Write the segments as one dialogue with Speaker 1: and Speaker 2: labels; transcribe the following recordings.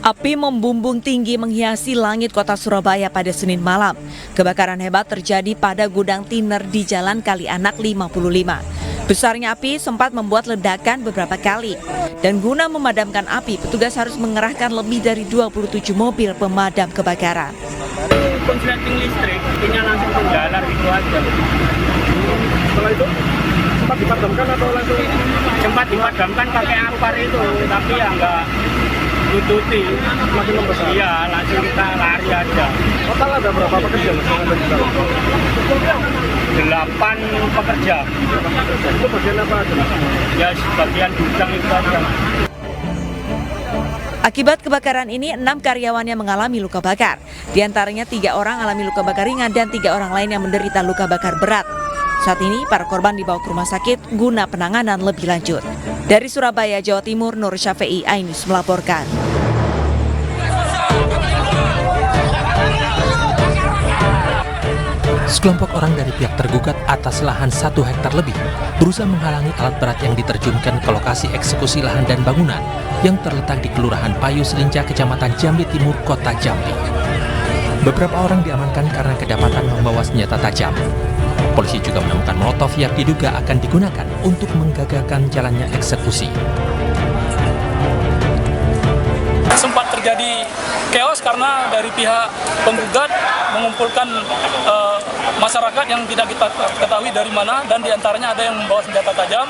Speaker 1: Api membumbung tinggi menghiasi langit kota Surabaya pada Senin malam. Kebakaran hebat terjadi pada gudang tiner di Jalan Kalianak 55. Besarnya api sempat membuat ledakan beberapa kali. Dan guna memadamkan api, petugas harus mengerahkan lebih dari 27 mobil pemadam kebakaran.
Speaker 2: Konsleting listrik, apinya langsung menjalar gitu aja. Setelah itu sempat dipadamkan atau langsung? Sempat dipadamkan pakai ampar itu, tapi ya enggak tututi. Makin membesar? Iya, langsung kita lari aja. Total ada berapa pekerja yang ada di dalam? 8 pekerja. Itu bagian apa aja? Ya, bagian gudang itu aja.
Speaker 1: Akibat kebakaran ini, 6 karyawannya mengalami luka bakar. Di antaranya 3 orang alami luka bakar ringan dan 3 orang lain yang menderita luka bakar berat. Saat ini, para korban dibawa ke rumah sakit guna penanganan lebih lanjut. Dari Surabaya, Jawa Timur, Nur Syafei, iNews melaporkan.
Speaker 3: Sekelompok orang dari pihak tergugat atas lahan 1 hektar lebih berusaha menghalangi alat berat yang diterjunkan ke lokasi eksekusi lahan dan bangunan yang terletak di Kelurahan Payu Selinca, Kecamatan Jambi Timur, Kota Jambi. Beberapa orang diamankan karena kedapatan membawa senjata tajam. Polisi juga menemukan molotov yang diduga akan digunakan untuk menggagalkan jalannya eksekusi.
Speaker 4: Sempat terjadi chaos karena dari pihak penggugat mengumpulkan masyarakat yang tidak kita ketahui dari mana, dan diantaranya ada yang membawa senjata tajam.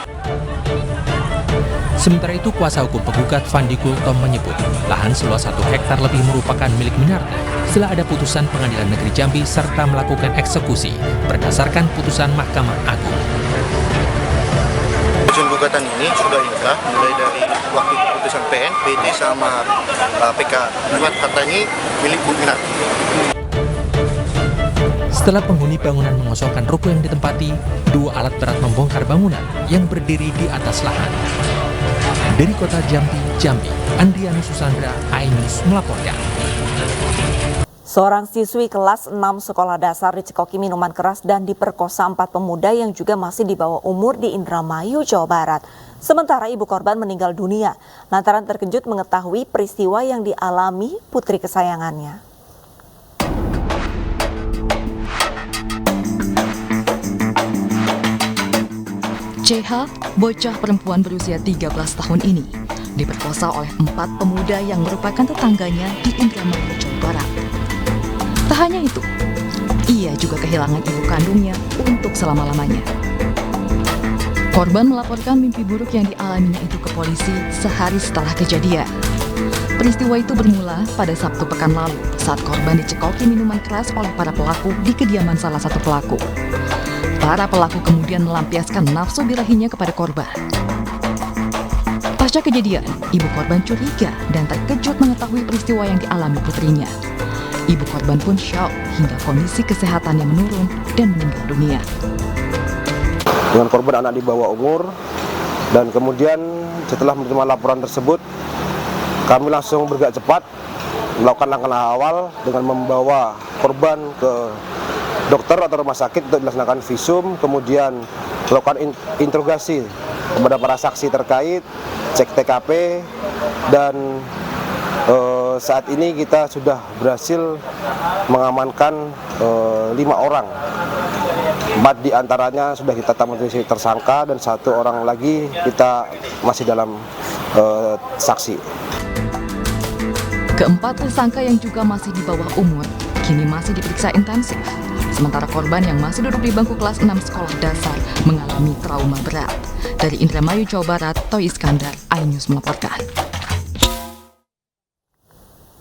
Speaker 3: Sementara itu, kuasa hukum penggugat Fandi Gultom menyebut lahan seluas 1 hektar lebih merupakan milik Minardi setelah ada putusan Pengadilan Negeri Jambi serta melakukan eksekusi berdasarkan putusan Mahkamah Agung.
Speaker 5: Gugatan ini sudah inkrah mulai dari waktu keputusan PN, PT sama PK. Kata ini milik Bu Minardi.
Speaker 3: Setelah penghuni bangunan mengosongkan ruko yang ditempati, 2 alat berat membongkar bangunan yang berdiri di atas lahan. Dari kota Jambi, Andrianus Susandra, iNews melaporkan.
Speaker 1: Seorang siswi kelas 6 sekolah dasar dicekoki minuman keras dan diperkosa 4 pemuda yang juga masih di bawah umur di Indramayu, Jawa Barat. Sementara ibu korban meninggal dunia lantaran terkejut mengetahui peristiwa yang dialami putri kesayangannya.
Speaker 6: CH, bocah perempuan berusia 13 tahun ini, diperkosa oleh 4 pemuda yang merupakan tetangganya di Indramayu, Jawa Barat. Tak hanya itu, ia juga kehilangan ibu kandungnya untuk selama-lamanya. Korban melaporkan mimpi buruk yang dialaminya itu ke polisi sehari setelah kejadian. Peristiwa itu bermula pada Sabtu pekan lalu saat korban dicekoki minuman keras oleh para pelaku di kediaman salah satu pelaku. Para pelaku kemudian melampiaskan nafsu birahinya kepada korban. Pasca kejadian, ibu korban curiga dan terkejut mengetahui peristiwa yang dialami putrinya. Ibu korban pun syok hingga kondisi kesehatannya menurun dan meninggal dunia.
Speaker 5: Dengan korban anak di bawah umur, dan kemudian setelah menerima laporan tersebut, kami langsung bergerak cepat melakukan langkah awal dengan membawa korban ke dokter atau rumah sakit untuk dilaksanakan visum, kemudian melakukan interogasi kepada para saksi terkait, cek TKP, dan saat ini kita sudah berhasil mengamankan 5 orang. 4 diantaranya sudah kita tetapkan menjadi tersangka dan 1 orang lagi kita masih dalam saksi.
Speaker 6: Keempat tersangka yang juga masih di bawah umur kini masih diperiksa intensif. Sementara korban yang masih duduk di bangku kelas 6 sekolah dasar mengalami trauma berat. Dari Indramayu, Jawa Barat, Toy Iskandar, iNews melaporkan.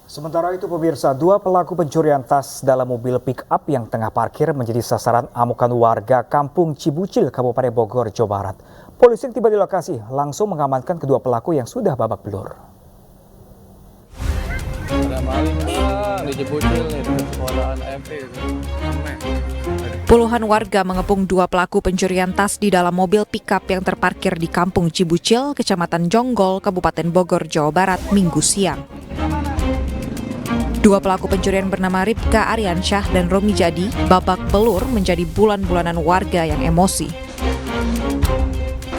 Speaker 7: Sementara itu pemirsa, 2 pelaku pencurian tas dalam mobil pick-up yang tengah parkir menjadi sasaran amukan warga Kampung Cibucil, Kabupaten Bogor, Jawa Barat. Polisi yang tiba di lokasi langsung mengamankan kedua pelaku yang sudah babak belur.
Speaker 1: Puluhan warga mengepung 2 pelaku pencurian tas di dalam mobil pick-up yang terparkir di Kampung Cibucil, Kecamatan Jonggol, Kabupaten Bogor, Jawa Barat, Minggu siang. 2 pelaku pencurian bernama Ripka Aryansyah dan Romi Jadi babak belur menjadi bulan-bulanan warga yang emosi.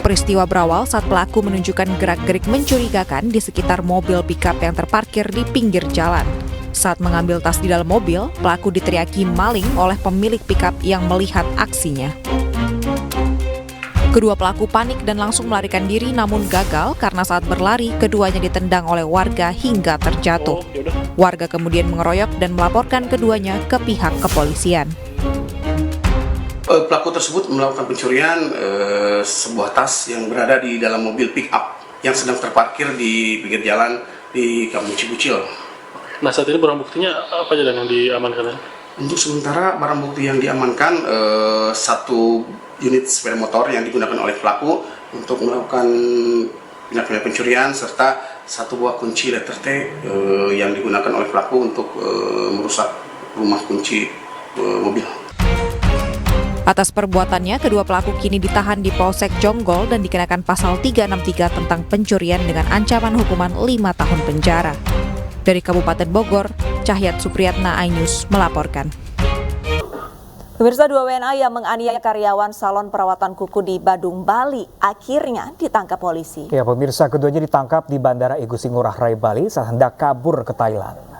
Speaker 1: Peristiwa berawal saat pelaku menunjukkan gerak-gerik mencurigakan di sekitar mobil pickup yang terparkir di pinggir jalan. Saat mengambil tas di dalam mobil, pelaku diteriaki maling oleh pemilik pickup yang melihat aksinya. Kedua pelaku panik dan langsung melarikan diri, namun gagal karena saat berlari, keduanya ditendang oleh warga hingga terjatuh. Warga kemudian mengeroyok dan melaporkan keduanya ke pihak kepolisian.
Speaker 8: Pelaku tersebut melakukan pencurian sebuah tas yang berada di dalam mobil pick-up yang sedang terparkir di pinggir jalan di Kampung Cibucil.
Speaker 9: Nah, saat ini barang buktinya apa aja dan yang diamankan?
Speaker 8: Untuk sementara barang bukti yang diamankan satu unit sepeda motor yang digunakan oleh pelaku untuk melakukan tindak pencurian serta satu buah kunci letter T yang digunakan oleh pelaku untuk merusak rumah kunci mobil.
Speaker 1: Atas perbuatannya, kedua pelaku kini ditahan di Polsek Jonggol dan dikenakan pasal 363 tentang pencurian dengan ancaman hukuman 5 tahun penjara. Dari Kabupaten Bogor, Cahyat Supriyatna, iNews melaporkan.
Speaker 10: Pemirsa, 2 WNA yang menganiaya karyawan salon perawatan kuku di Badung, Bali akhirnya ditangkap polisi.
Speaker 7: Ya, pemirsa, keduanya ditangkap di Bandara Igusti Ngurah Rai, Bali saat hendak kabur ke Thailand.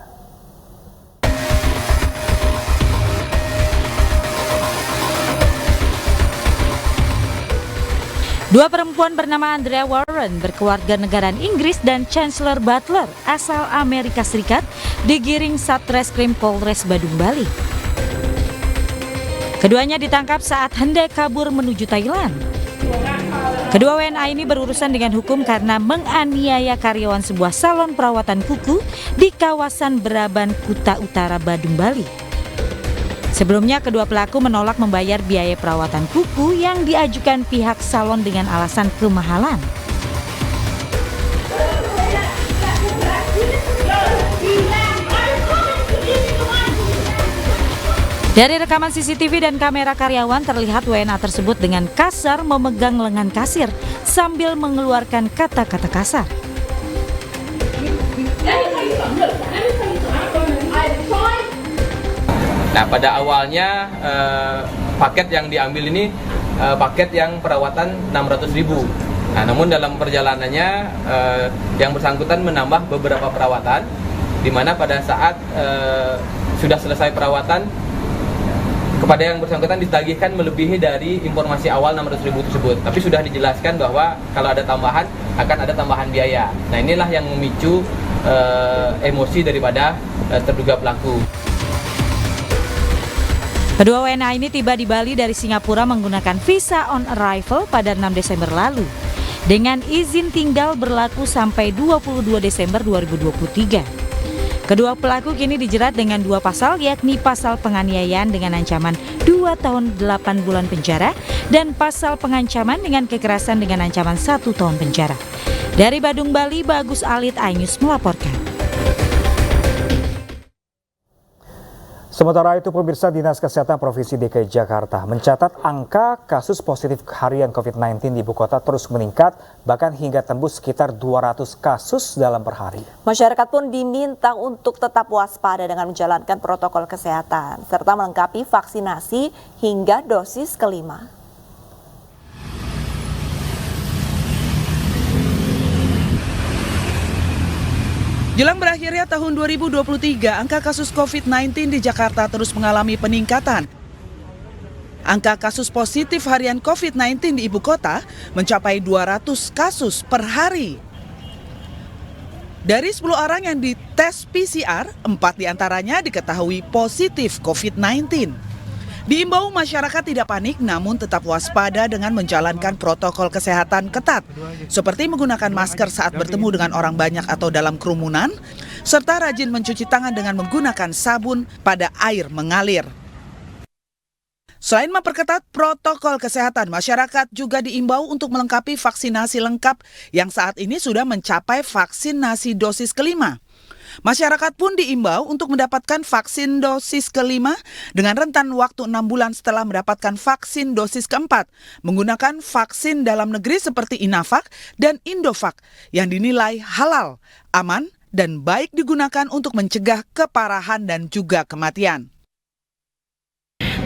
Speaker 11: Dua perempuan bernama Andrea Warren berkewarganegaraan Inggris dan Chancellor Butler asal Amerika Serikat digiring Satreskrim Polres Badung, Bali. Keduanya ditangkap saat hendak kabur menuju Thailand. Kedua WNA ini berurusan dengan hukum karena menganiaya karyawan sebuah salon perawatan kuku di kawasan Beraban, Kuta Utara, Badung, Bali. Sebelumnya, kedua pelaku menolak membayar biaya perawatan kuku yang diajukan pihak salon dengan alasan kemahalan. Dari rekaman CCTV dan kamera karyawan terlihat WNA tersebut dengan kasar memegang lengan kasir sambil mengeluarkan kata-kata kasar.
Speaker 12: Nah, pada awalnya paket yang diambil ini paket yang perawatan 600.000. Nah, namun dalam perjalanannya yang bersangkutan menambah beberapa perawatan, di mana pada saat sudah selesai perawatan, kepada yang bersangkutan ditagihkan melebihi dari informasi awal 600.000 tersebut. Tapi sudah dijelaskan bahwa kalau ada tambahan akan ada tambahan biaya. Nah, inilah yang memicu emosi daripada terduga pelaku.
Speaker 11: Kedua WNA ini tiba di Bali dari Singapura menggunakan visa on arrival pada 6 Desember lalu dengan izin tinggal berlaku sampai 22 Desember 2023. Kedua pelaku kini dijerat dengan 2 pasal, yakni pasal penganiayaan dengan ancaman 2 tahun 8 bulan penjara dan pasal pengancaman dengan kekerasan dengan ancaman 1 tahun penjara. Dari Badung, Bali, Bagus Alit, iNews melaporkan.
Speaker 7: Sementara itu, pemirsa, Dinas Kesehatan Provinsi DKI Jakarta mencatat angka kasus positif harian COVID-19 di ibu kota terus meningkat, bahkan hingga tembus sekitar 200 kasus dalam per hari.
Speaker 10: Masyarakat pun diminta untuk tetap waspada dengan menjalankan protokol kesehatan, serta melengkapi vaksinasi hingga dosis kelima.
Speaker 13: Jelang berakhirnya tahun 2023, angka kasus COVID-19 di Jakarta terus mengalami peningkatan. Angka kasus positif harian COVID-19 di ibu kota mencapai 200 kasus per hari. Dari 10 orang yang dites PCR, 4 diantaranya diketahui positif COVID-19. Diimbau masyarakat tidak panik namun tetap waspada dengan menjalankan protokol kesehatan ketat, seperti menggunakan masker saat bertemu dengan orang banyak atau dalam kerumunan, serta rajin mencuci tangan dengan menggunakan sabun pada air mengalir. Selain memperketat protokol kesehatan, masyarakat juga diimbau untuk melengkapi vaksinasi lengkap yang saat ini sudah mencapai vaksinasi dosis kelima. Masyarakat pun diimbau untuk mendapatkan vaksin dosis kelima dengan rentan waktu 6 bulan setelah mendapatkan vaksin dosis keempat, menggunakan vaksin dalam negeri seperti Inavac dan Indovac yang dinilai halal, aman, dan baik digunakan untuk mencegah keparahan dan juga kematian.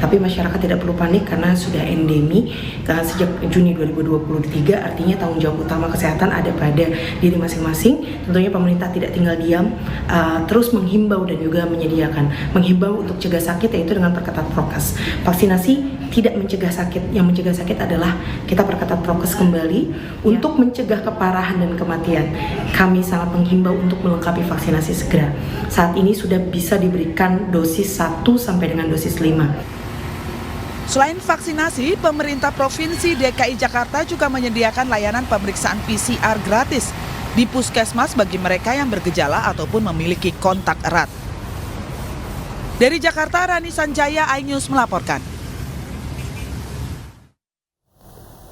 Speaker 14: Tapi masyarakat tidak perlu panik karena sudah endemi sejak Juni 2023, artinya tanggung jawab utama kesehatan ada pada diri masing-masing. Tentunya pemerintah tidak tinggal diam, terus menghimbau dan juga menghimbau untuk cegah sakit, yaitu dengan perketat prokes. Vaksinasi tidak mencegah sakit, yang mencegah sakit adalah kita perketat prokes kembali untuk mencegah keparahan dan kematian. Kami sangat menghimbau untuk melengkapi vaksinasi segera. Saat ini sudah bisa diberikan dosis 1 sampai dengan dosis 5.
Speaker 13: Selain vaksinasi, pemerintah Provinsi DKI Jakarta juga menyediakan layanan pemeriksaan PCR gratis di puskesmas bagi mereka yang bergejala ataupun memiliki kontak erat. Dari Jakarta, Rani Sanjaya, iNews melaporkan.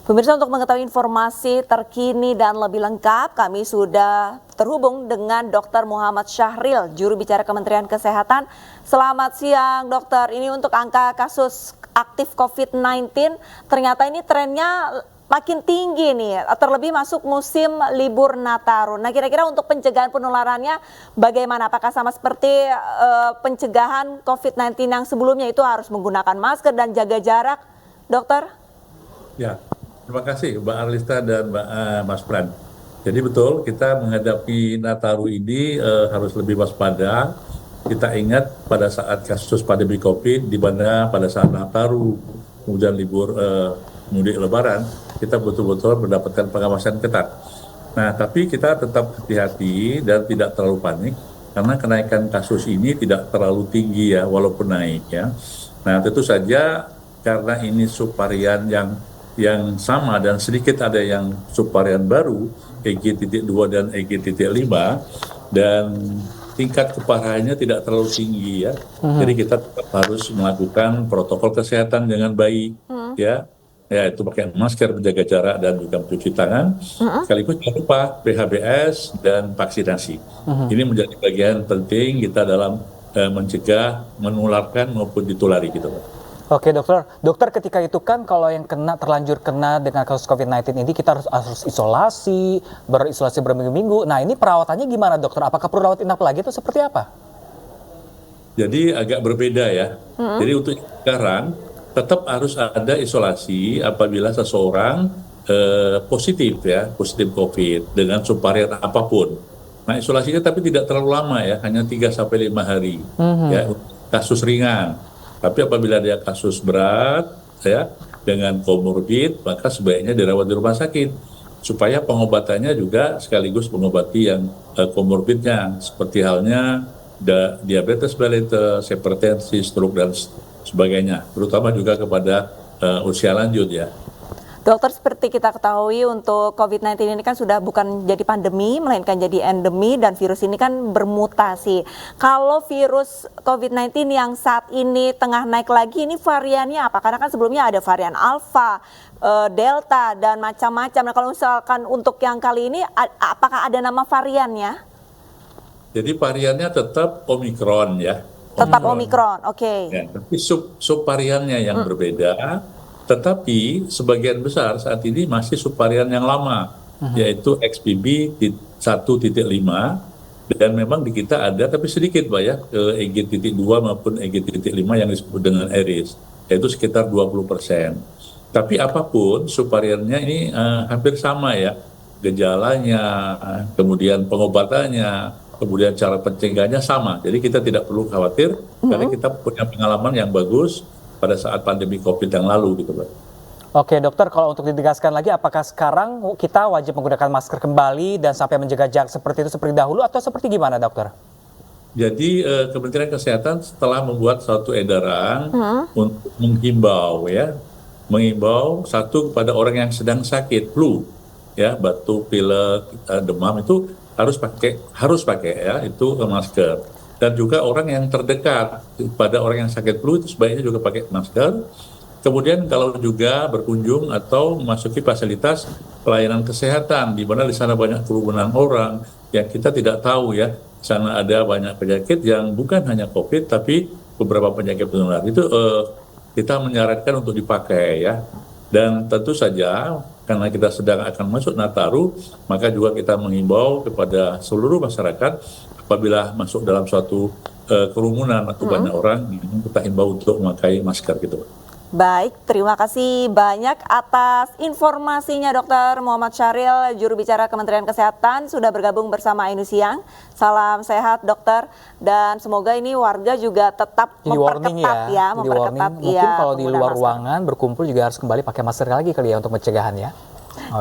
Speaker 10: Pemirsa, untuk mengetahui informasi terkini dan lebih lengkap, kami sudah terhubung dengan Dr. Muhammad Syahril, juru bicara Kementerian Kesehatan. Selamat siang, dokter. Ini untuk angka kasus aktif COVID-19, ternyata ini trennya makin tinggi nih, terlebih masuk musim libur Nataru. Nah, kira-kira untuk pencegahan penularannya bagaimana? Apakah sama seperti pencegahan COVID-19 yang sebelumnya, itu harus menggunakan masker dan jaga jarak, dokter?
Speaker 15: Ya. Terima kasih Mbak Arlista dan Mas Pran. Jadi betul, kita menghadapi Nataru ini harus lebih waspada. Kita ingat pada saat kasus pandemi COVID, di mana pada saat Nataru, kemudian libur mudik Lebaran, kita betul-betul mendapatkan pengawasan ketat. Nah, tapi kita tetap hati-hati dan tidak terlalu panik, karena kenaikan kasus ini tidak terlalu tinggi ya, walaupun naik ya. Nah, tentu saja karena ini subvarian yang sama dan sedikit ada yang subvarian baru, EG.2 dan EG.5, dan tingkat keparahannya tidak terlalu tinggi ya. Jadi kita tetap harus melakukan protokol kesehatan dengan baik ya. Ya, itu pakai masker, menjaga jarak dan juga mencuci tangan. Sekaligus jangan lupa PHBS dan vaksinasi. Ini menjadi bagian penting kita dalam mencegah menularkan maupun ditulari gitu, Pak.
Speaker 7: Oke dokter, ketika itu kan kalau yang terlanjur kena dengan kasus COVID-19 ini kita harus berisolasi berminggu-minggu. Nah, ini perawatannya gimana dokter? Apakah perlu rawat inap lagi atau seperti apa?
Speaker 15: Jadi agak berbeda ya. Jadi untuk sekarang tetap harus ada isolasi apabila seseorang positif COVID dengan subvarian apapun. Nah, isolasinya tapi tidak terlalu lama ya, hanya 3-5 hari ya, kasus ringan. Tapi apabila dia kasus berat ya dengan komorbid, maka sebaiknya dirawat di rumah sakit supaya pengobatannya juga sekaligus mengobati yang komorbidnya, seperti halnya diabetes mellitus, hipertensi, stroke dan sebagainya, terutama juga kepada usia lanjut ya.
Speaker 10: Dokter, seperti kita ketahui untuk COVID-19 ini kan sudah bukan jadi pandemi, melainkan jadi endemi, dan virus ini kan bermutasi. Kalau virus COVID-19 yang saat ini tengah naik lagi, ini variannya apa? Karena kan sebelumnya ada varian Alpha, Delta, dan macam-macam. Nah, kalau misalkan untuk yang kali ini, apakah ada nama variannya?
Speaker 15: Jadi variannya tetap Omicron ya.
Speaker 10: Tetap Omicron, oke.
Speaker 15: Ya, tapi subvariannya yang berbeda. Tetapi sebagian besar saat ini masih subvarian yang lama, yaitu XBB 1.5, dan memang di kita ada, tapi sedikit Pak ya, EG.2 maupun EG.5 yang disebut dengan Aries, yaitu sekitar 20%. Tapi apapun subvariannya ini hampir sama ya, gejalanya, kemudian pengobatannya, kemudian cara pencegahannya sama. Jadi kita tidak perlu khawatir, karena kita punya pengalaman yang bagus pada saat pandemi COVID yang lalu gitu, Pak.
Speaker 7: Oke dokter, kalau untuk ditegaskan lagi, apakah sekarang kita wajib menggunakan masker kembali dan sampai menjaga jarak seperti itu seperti dahulu, atau seperti gimana dokter?
Speaker 15: Jadi Kementerian Kesehatan setelah membuat suatu edaran untuk menghimbau satu kepada orang yang sedang sakit flu ya, batuk, pilek, demam, itu harus pakai ya itu masker. Dan juga orang yang terdekat pada orang yang sakit flu itu sebaiknya juga pakai masker. Kemudian kalau juga berkunjung atau memasuki fasilitas pelayanan kesehatan, di mana di sana banyak kerumunan orang yang kita tidak tahu ya, di sana ada banyak penyakit yang bukan hanya COVID tapi beberapa penyakit penular. Itu kita menyarankan untuk dipakai ya. Dan tentu saja karena kita sedang akan masuk Nataru, maka juga kita menghimbau kepada seluruh masyarakat apabila masuk dalam suatu kerumunan atau banyak orang, kita himbau untuk memakai masker gitu.
Speaker 10: Baik, terima kasih banyak atas informasinya Dr. Muhammad Syahril, juru bicara Kementerian Kesehatan, sudah bergabung bersama Ainus Siang. Salam sehat dokter, dan semoga ini warga juga tetap memperketat ya,
Speaker 7: memperketat. Mungkin kalau di luar ruangan berkumpul juga harus kembali pakai masker lagi kali ya untuk pencegahan ya.
Speaker 10: Ya.